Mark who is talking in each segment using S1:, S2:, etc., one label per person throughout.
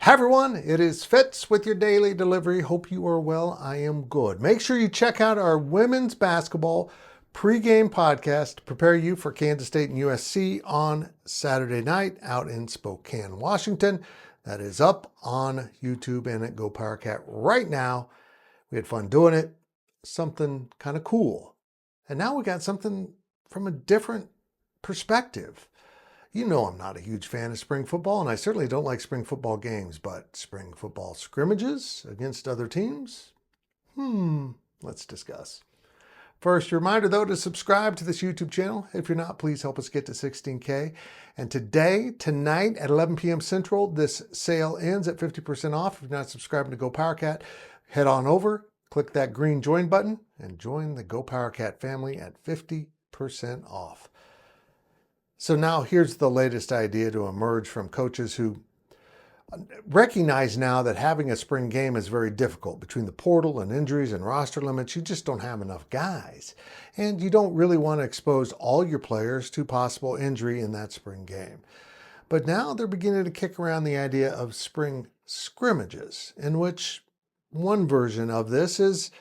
S1: Hi everyone, it is Fitz with your daily delivery. Hope you are well. I am good. Make sure you check out our women's basketball pregame podcast to prepare you for Kansas State and USC on Saturday night out in Spokane, Washington. That is up on YouTube and at GoPowercat right now. We had fun doing it. Something kind of cool. And now we got something from a different perspective. You know I'm not a huge fan of spring football, and I certainly don't like spring football games, but spring football scrimmages against other teams? Let's discuss. First, a reminder though to subscribe to this YouTube channel. If you're not, please help us get to 16K. And tonight at 11 p.m. Central, this sale ends at 50% off. If you're not subscribing to GoPowercat, head on over, click that green join button, and join the GoPowercat family at 50% off. So now here's the latest idea to emerge from coaches who recognize now that having a spring game is very difficult. Between the portal and injuries and roster limits, you just don't have enough guys. And you don't really want to expose all your players to possible injury in that spring game. But now they're beginning to kick around the idea of spring scrimmages, in which one version of this is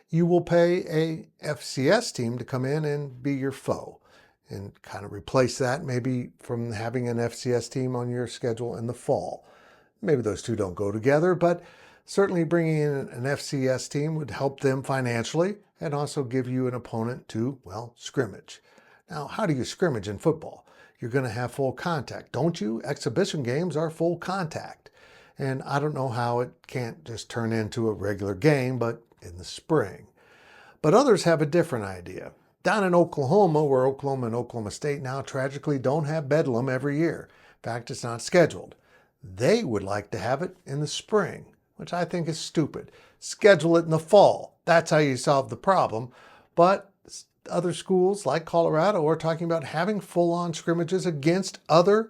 S1: you will pay a FCS team to come in and be your foe, and kind of replace that maybe from having an FCS team on your schedule in the fall. Maybe those two don't go together, but certainly bringing in an FCS team would help them financially and also give you an opponent to, well, scrimmage. Now, how do you scrimmage in football? You're going to have full contact, don't you? Exhibition games are full contact. And I don't know how it can't just turn into a regular game, but in the spring. But others have a different idea. Down in Oklahoma, where Oklahoma and Oklahoma State now tragically don't have Bedlam every year. In fact, it's not scheduled. They would like to have it in the spring, which I think is stupid. Schedule it in the fall. That's how you solve the problem. But other schools like Colorado are talking about having full-on scrimmages against other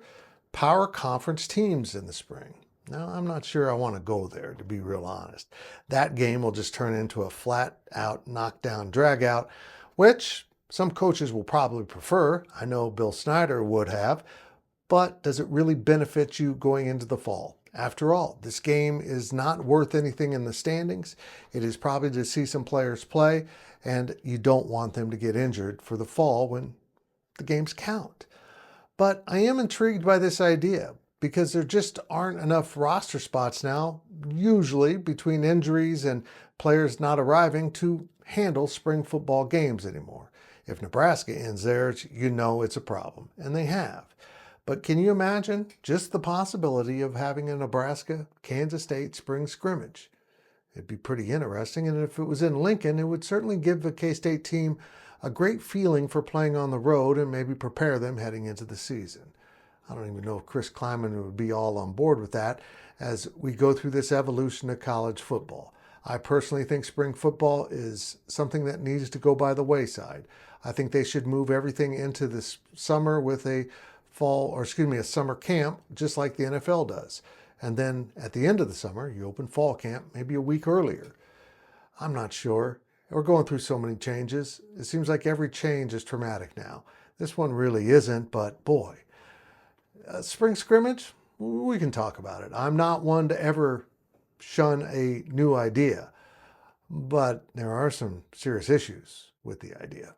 S1: power conference teams in the spring. Now, I'm not sure I want to go there, to be real honest. That game will just turn into a flat-out, knockdown, drag-out, which some coaches will probably prefer. I know Bill Snyder would have. But does it really benefit you going into the fall? After all, this game is not worth anything in the standings. It is probably to see some players play, and you don't want them to get injured for the fall when the games count. But I am intrigued by this idea because there just aren't enough roster spots now, usually between injuries and players not arriving, to handle spring football games anymore. If Nebraska ends theirs, you know it's a problem, and they have. But can you imagine just the possibility of having a Nebraska-Kansas State spring scrimmage? It'd be pretty interesting, and if it was in Lincoln, it would certainly give the K-State team a great feeling for playing on the road and maybe prepare them heading into the season. I don't even know if Chris Kleiman would be all on board with that as we go through this evolution of college football. I personally think spring football is something that needs to go by the wayside. I think they should move everything into this summer with a summer camp, just like the NFL does. And then at the end of the summer, you open fall camp maybe a week earlier. I'm not sure. We're going through so many changes. It seems like every change is traumatic now. This one really isn't, but boy, spring scrimmage, we can talk about it. I'm not one to ever shun a new idea, but there are some serious issues with the idea.